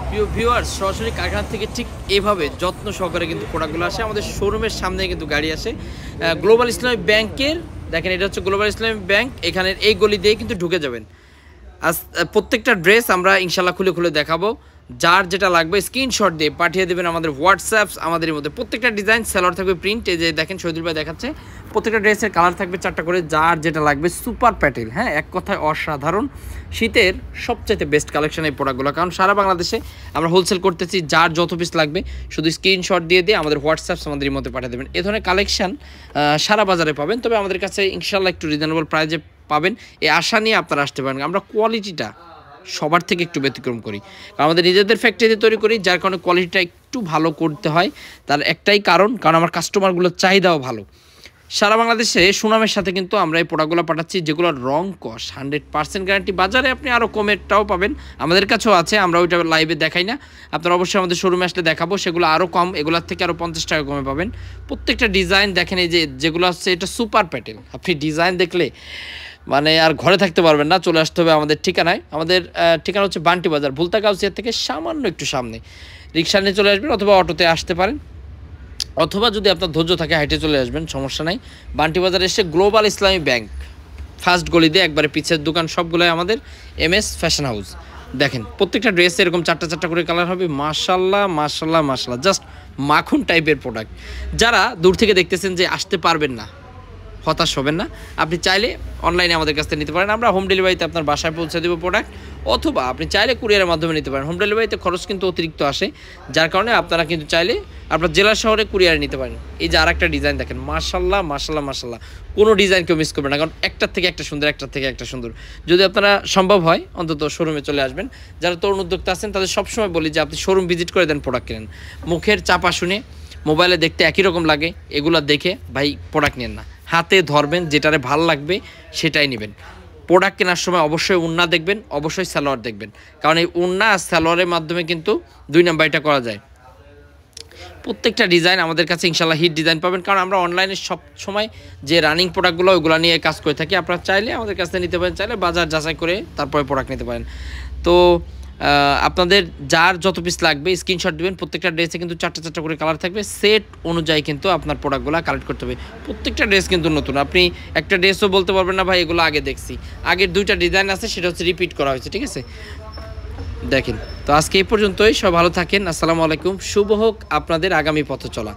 প্রিয় ভিউয়ার্স, সরাসরি কারখানা থেকে ঠিক এভাবে যত্ন সহকারে কিন্তু প্রোডাক্টগুলো আসে আমাদের শোরুমের সামনে, কিন্তু গাড়ি আসে গ্লোবাল ইসলামী ব্যাংকের। দেখেন, এটা হচ্ছে গ্লোবাল ইসলামী ব্যাংক। এখানের এই গলি দিয়ে কিন্তু ঢুকে যাবেন। আজ প্রত্যেকটা ড্রেস আমরা ইনশাল্লাহ খুলে খুলে দেখাবো। যার যেটা লাগবে স্ক্রিনশট দিয়ে পাঠিয়ে দেবেন আমাদের হোয়াটসঅ্যাপ। আমাদের মধ্যে প্রত্যেকটা ডিজাইন সেলার থাকবে প্রিন্ট। এই যে দেখেন শহীদুল ভাই দেখাচ্ছে, প্রত্যেকটা ড্রেসের কালার থাকবে 4টা করে। যার যেটা লাগবে সুপার প্যাটেল, হ্যাঁ, এক কথায় অসাধারণ শীতের সবচাইতে বেস্ট কালেকশন এই প্রোডাক্টগুলো। কারণ সারা বাংলাদেশে আমরা হোলসেল করতেছি। যার যত পিস লাগবে শুধু স্ক্রিনশট দিয়ে আমাদের হোয়াটসঅ্যাপ আমাদের মধ্যে পাঠিয়ে দেবেন। এ ধরনের কালেকশন সারা বাজারে পাবেন, তবে আমাদের কাছে ইনশাল্লাহ একটু রিজনেবল প্রাইজে পাবেন। এই আশা নিয়ে আপনারা আসতে পারেন। আমরা কোয়ালিটিটা সবার থেকে একটু ব্যতিক্রম করি, কারণ আমাদের নিজেদের ফ্যাক্টরিতে তৈরি করি, যার কারণে কোয়ালিটিটা একটু ভালো করতে হয়। তার একটাই কারণ আমার কাস্টমারগুলোর চাহিদাও ভালো। সারা বাংলাদেশে সুনামের সাথে কিন্তু আমরা এই প্রোডাক্টগুলো পাঠাচ্ছি, যেগুলো রং কস 100% গ্যারান্টি। বাজারে আপনি আরও কমেরটাও পাবেন, আমাদের কাছেও আছে, আমরা ওইটা লাইভে দেখাই না। আপনারা অবশ্যই আমাদের শোরুমে আসলে দেখাবো, সেগুলো আরও কম, এগুলোর থেকে আরও 50 টাকা কমে পাবেন। প্রত্যেকটা ডিজাইন দেখেন, এই যেগুলো হচ্ছে এটা সুপার প্যাটেল। আপনি ডিজাইন দেখলে মানে আর ঘরে থাকতে পারবেন না। চলে আসতে হবে আমাদের ঠিকানায়। আমাদের ঠিকানা হচ্ছে বান্টি বাজার, ভুলতা গাউসিয়া থেকে সামান্য একটু সামনে। রিক্সা নিয়ে চলে আসবেন অথবা অটোতে আসতে পারেন, অথবা যদি আপনার ধৈর্য থাকে হাইটে চলে আসবেন, সমস্যা নাই। বান্টি বাজার এসে গ্লোবাল ইসলামী ব্যাংক ফার্স্ট গলিতে একবারে পিছের দোকান, সবগুলোই আমাদের MS ফ্যাশন হাউস। দেখেন প্রত্যেকটা ড্রেসে এরকম 4টা করে কালার হবে। মাশাল্লাহ মাশাল্লাহ মাশাল্লাহ, জাস্ট মাখন টাইপের প্রোডাক্ট। যারা দূর থেকে দেখতেছেন যে আসতে পারবেন না, হতাশ হবেন না। আপনি চাইলে অনলাইনে আমাদের কাছ থেকে নিতে পারেন। আমরা হোম ডেলিভারিতে আপনার বাসায় পৌঁছে দেবো প্রোডাক্ট, অথবা আপনি চাইলে কুরিয়ারের মাধ্যমে নিতে পারেন। হোম ডেলিভারিতে খরচ কিন্তু অতিরিক্ত আসে, যার কারণে আপনারা কিন্তু চাইলে আপনার জেলা শহরে কুরিয়ারে নিতে পারেন। এই যে আরেকটা ডিজাইন দেখেন, মাশাল্লাহ মাশাল্লাহ মাশাল্লাহ, কোনো ডিজাইন কেউ মিস করবে না, কারণ একটার থেকে একটা সুন্দর, একটার থেকে একটা সুন্দর। যদি আপনারা সম্ভব হয় অন্তত শোরুমে চলে আসবেন। যারা তরুণ উদ্যোক্তা আছেন তাদের সবসময় বলি যে আপনি শোরুম ভিজিট করে দেন, প্রোডাক্ট কেনেন। মুখের চাপা শুনে মোবাইলে দেখতে একই রকম লাগে, এগুলো দেখে ভাই প্রোডাক্ট নেন না। হাতে ধরবেন, যেটারে ভাল লাগবে সেটাই নেবেন। প্রোডাক্ট কেনার সময় অবশ্যই উন্না দেখবেন, অবশ্যই সালোয়ার দেখবেন, কারণ এই উন্না আর সালোয়ারের মাধ্যমে কিন্তু 2 নাম্বারটা করা যায়। প্রত্যেকটা ডিজাইন আমাদের কাছে ইনশাল্লাহ হিট ডিজাইন পাবেন, কারণ আমরা অনলাইনে সব সময় যে রানিং প্রোডাক্টগুলো ওইগুলো নিয়ে কাজ করে থাকি। আপনারা চাইলে আমাদের কাছে নিতে পারেন, চাইলে বাজার যাচাই করে তারপরে প্রোডাক্ট নিতে পারেন। তো আপনাদের যার যত পিস লাগবে স্ক্রিনশট দেবেন। প্রত্যেকটা ড্রেসে কিন্তু 4টা করে কালার থাকবে। সেট অনুযায়ী কিন্তু আপনার প্রোডাক্টগুলো কালেক্ট করতে হবে। প্রত্যেকটা ড্রেস কিন্তু নতুন, আপনি একটা ড্রেসও বলতে পারবেন না ভাই এগুলো আগে দেখছি। আগের 2টা ডিজাইন আছে, সেটা হচ্ছে রিপিট করা হয়েছে, ঠিক আছে। দেখেন, তো আজকে এই পর্যন্তই। সব ভালো থাকেন। আসসালামু আলাইকুম। শুভ হোক আপনাদের আগামী পথ চলা।